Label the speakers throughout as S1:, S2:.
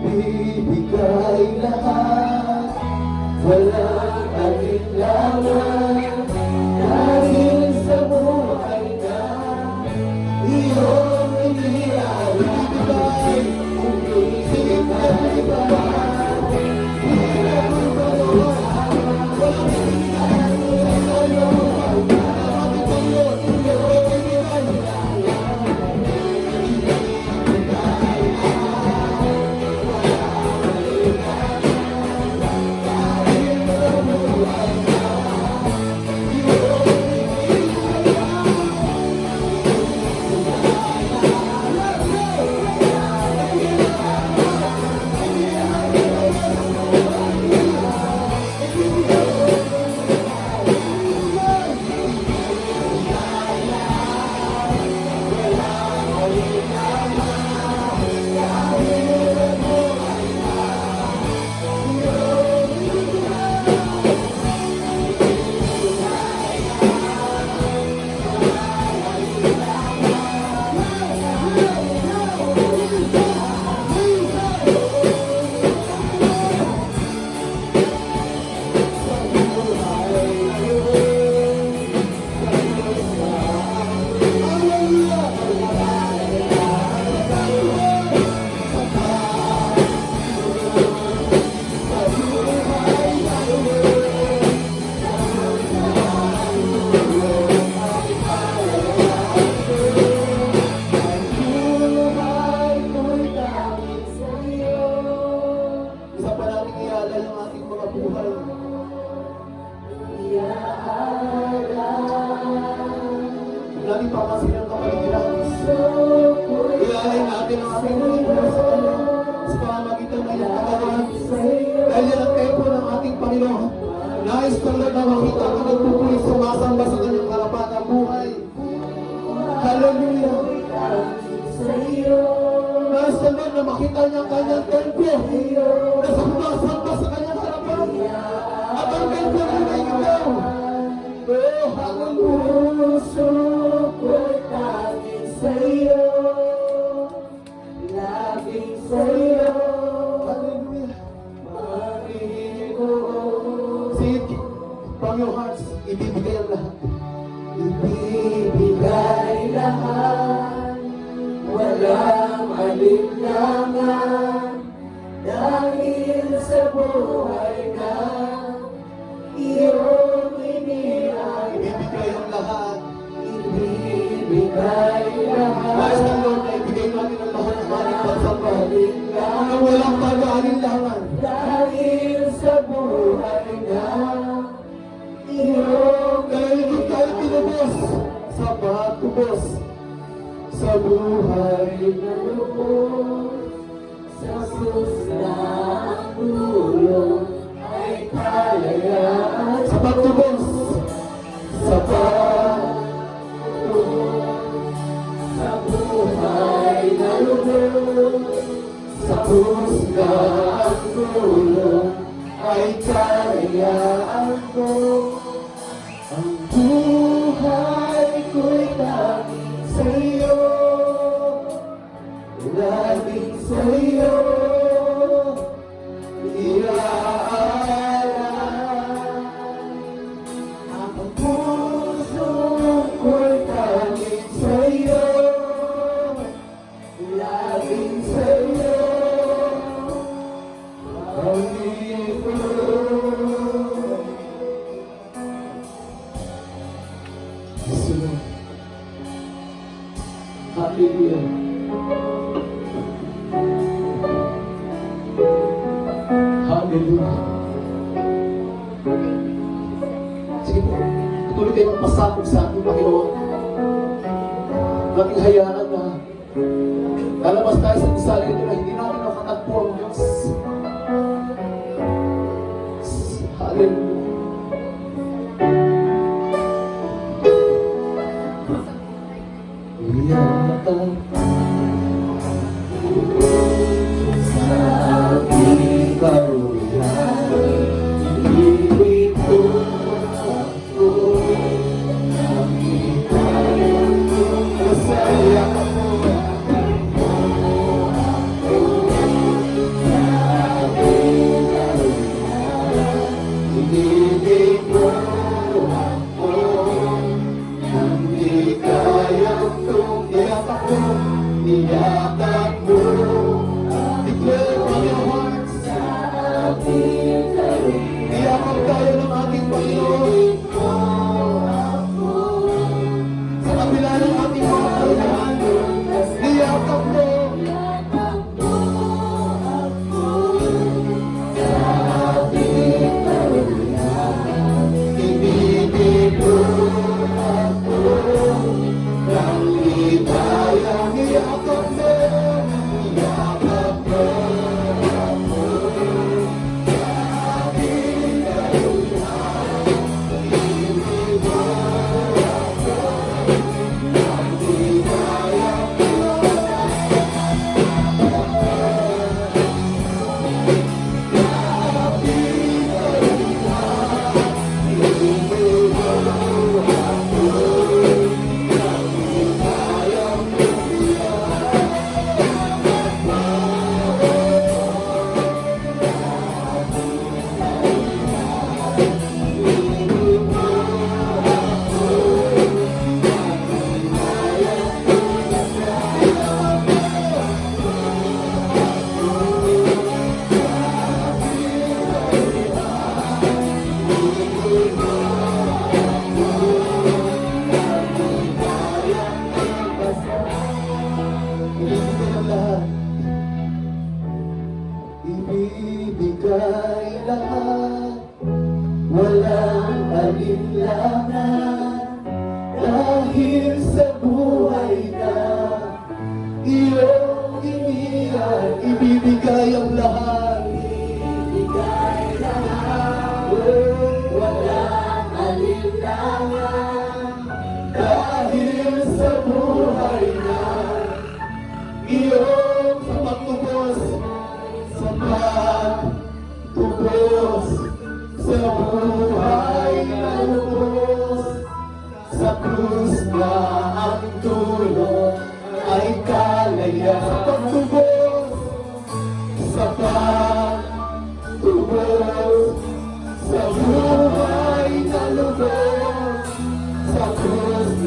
S1: Ibibigay lahat, walang alinlangan, dahil sa buhay na iyong iniaalay. Ibibigay lahat, natin papasin ang kapaligiran. Ilalay natin ang ating Panginoon sa Kanya sa pamamagitan ng iyong katawan. Dahil yan ang tempo ng ating Panginoon. Nais Panginoon na makita ang nagpupulis sumasamba sa Kanyang harapan ng buhay. Hallelujah! Nais Panginoon na makita niya ang Kanyang templo na sumasamba sa Kanyang harapan. At ang templo ay ikaw. Oh, hallelujah!
S2: Puso ko'y tanging sa'yo, labing sa'yo,
S1: Hallelujah!
S2: Panginoon.
S1: Sing it from your hearts. Ibibigay ang lahat.
S2: Ibibigay lahat, walang alinlangan, dahil sa buhay na iyong iniaalay.
S1: Ibibigay ang lahat.
S2: Ibibigay lahat,
S1: Nais ng Lord na ibigay natin ang lahat ng ating pagsamba na walang pag-aalinlangan.
S2: dahil sa buhay na iyong
S1: Dahil hindi tayo tinubos sa pagtubos sa buhay.
S2: na lubos sa susang tulong ay kalayaan.
S1: Sa pagtubos sa
S2: Sa buhay na lubos sa husgang tulong ay kalayaan ko. Ang buhay ko'y tanging sa'yo, laging sa'yo iaalay. Ang puso ko'y tanging sa'yo, laging sa'yo, Panginoon.
S1: Sunod. Hallelujah. Hallelujah. Sige po, tuloy kayo magpasakop sa ating Panginoon. Nating hayaan na lalabas tayo sa gusali ito na hindi natin nakatagpo ang Diyos. Hallelujah. Iyakan sa aking karulan, ibig ko ako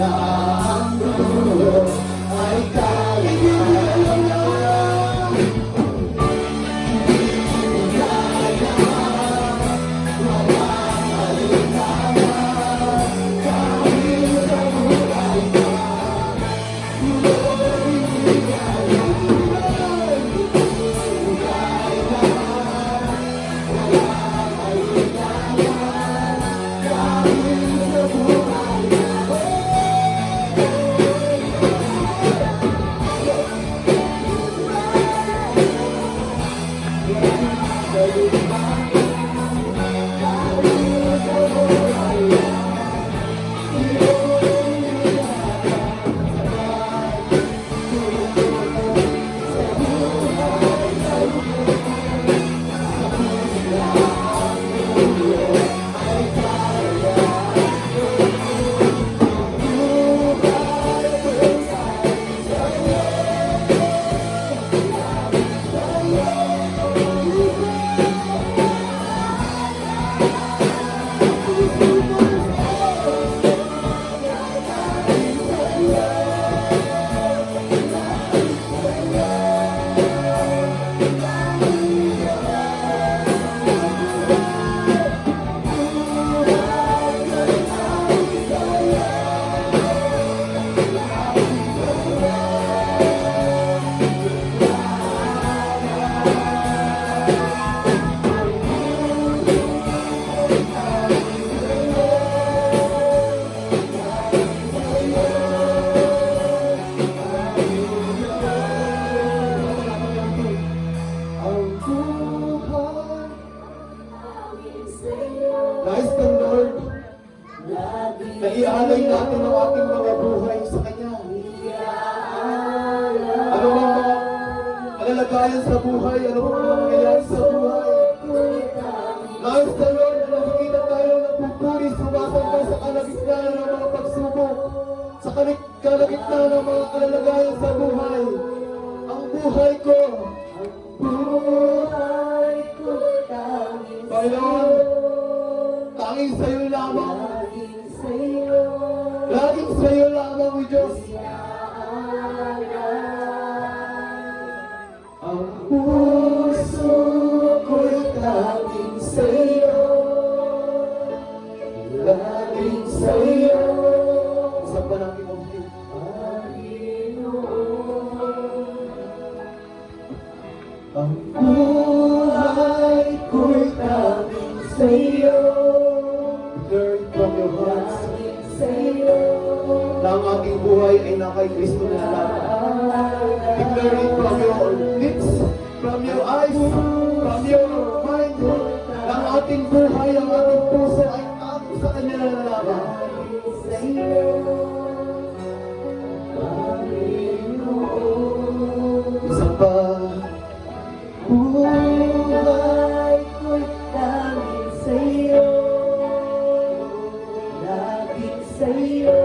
S2: na ang dulo ay kaya.
S1: Nais ng Lord na ialay natin ang ating mga buhay sa Kanya. Ano bang mga kalalagayan sa buhay? Ano bang mga nangyayari sa buhay? Nais ng Lord na nakikita tayo na pupuri, sumasamba sa kalagitnaan ng mga pagsubok, sa kalagitnaan ng mga kalalagayan sa buhay. Ang buhay ko, Panginoon, tanging sa'yo lamang. Laging sa'yo lamang, O Diyos.
S2: Ang puso ko'y tanging sa'yo, laging sa'yo,
S1: Sa panangin ng Diyos.
S2: ang buhay ko'y tanging sa'yo,
S1: Declare it from your hearts
S2: laging sa'yo,
S1: na ang ating buhay ay na kay Kristo na lamang. Declare it from your lips, from your eyes, from your mind, na ang ating buhay, ang ating puso ay tanging sa Kanya na lamang.
S2: laging sa'yo, Panginoon.
S1: Isa pa,
S2: Buhay ko'y tanging sa'yo, laging sa'yo,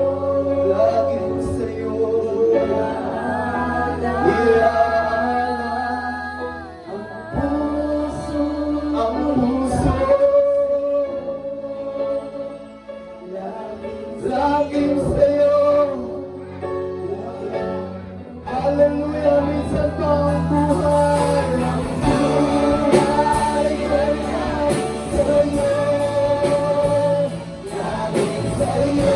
S1: laging sa'yo.
S2: ang puso
S1: Ang puso, laging sa'yo. Hallelujah, minsan pa ang buhay. Ang buhay ko'y laging sa'yo. Laging sa'yo.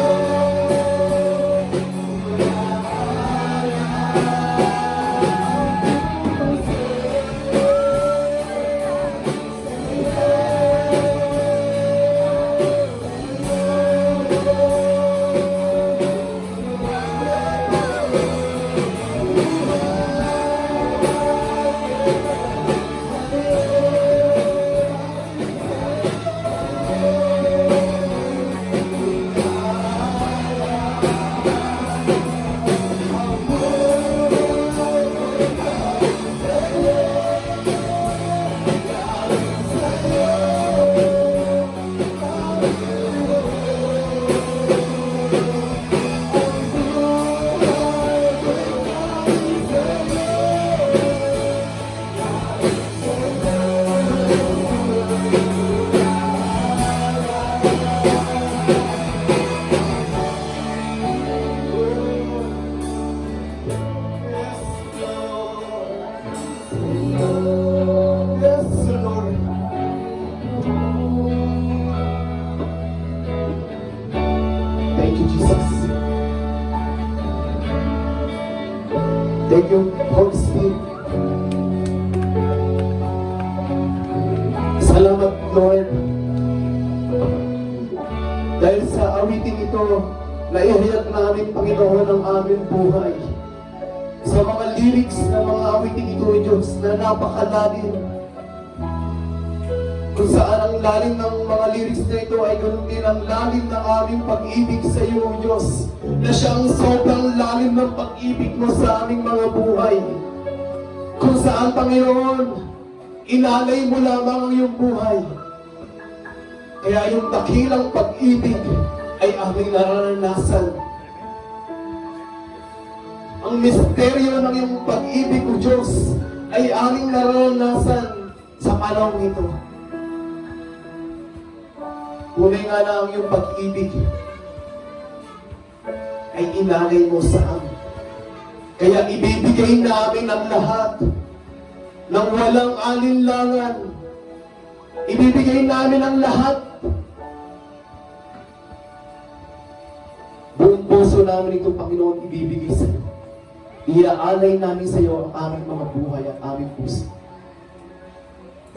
S1: Jesus. Thank you, Holy Spirit. Salamat, Lord. Dahil sa awiting ito, naihayag namin, Panginoon, ang aming buhay. Sa mga lyrics ng mga awiting ito, Diyos, na napakalalim. Kung saan ang lalim ng mga lyrics na ito ay ganoon din ang lalim ng aming pag-ibig sa iyo, Diyos. Na siyang sobrang lalim ng pag-ibig mo sa aming mga buhay. Kung saan, Panginoon, inalay mo lamang ang iyong buhay. Kaya yung dakilang pag-ibig ay aming nararanasan. Ang misteryo ng iyong pag-ibig, O Diyos, ay aming nararanasan sa panahon ito. Tunay nga na ang iyong pag-ibig ay inalay mo sa amin. Kaya ibibigay namin ang lahat ng walang alinlangan. Ibibigay namin ang lahat. Buong puso namin ito, Panginoon, ibibigay sa iyo. Iaalay namin sa iyo ang aming mga buhay at aming puso.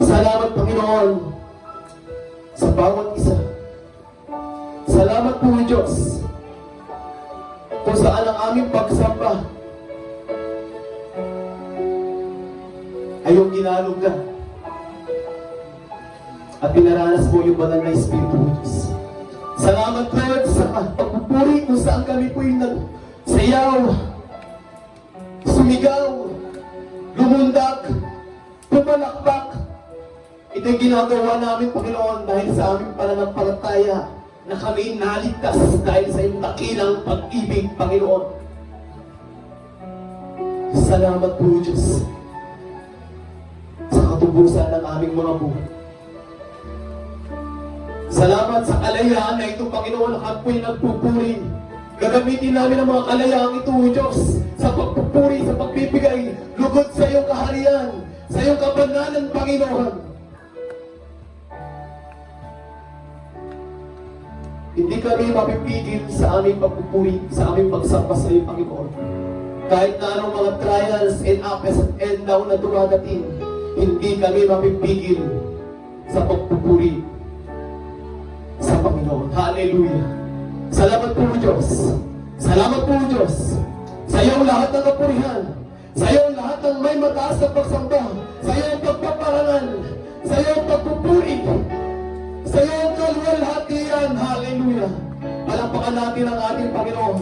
S1: Salamat, Panginoon, sa bawat isa. Salamat po, Diyos, kung saan ang aming pagsamba ay yung ginalog na at pinaranas po yung banal na Espiritu, Diyos. Salamat, Lord, sa pagpupuri kung saan kami po'y nagsayaw, sumigaw, lumundak, pumalakpak. Ito'y ginagawa namin, Panginoon, dahil sa aming pananampalataya na kami naligtas dahil sa iyong dakilang pag-ibig, Panginoon. Salamat po, Diyos, sa katubusan ng aming mga buhay. Salamat sa kalayaan na ito, Panginoon, na kami nagpupuri. Gagamitin namin ang mga kalayaan ito, Diyos, sa pagpupuri, sa pagbibigay, lugod sa iyong kaharian, sa iyong kabanalan, Panginoon. Hindi kami mapipigil sa aming pagpupuri, sa aming pagsamba sa iyo, Panginoon. Kahit na anong mga trials and ups and down na dumadating, hindi kami mapipigil sa pagpupuri sa Panginoon. Hallelujah! Salamat po, Diyos. Salamat po, Diyos. Sa iyong lahat ng kapurihan, sa iyong lahat ng may mataas na pagsamba, sa iyong pagpaparangan, sa iyong pagpupuri, sa iyong kalwalhatian. Hallelujah! Palakpakan natin ang ating Panginoon.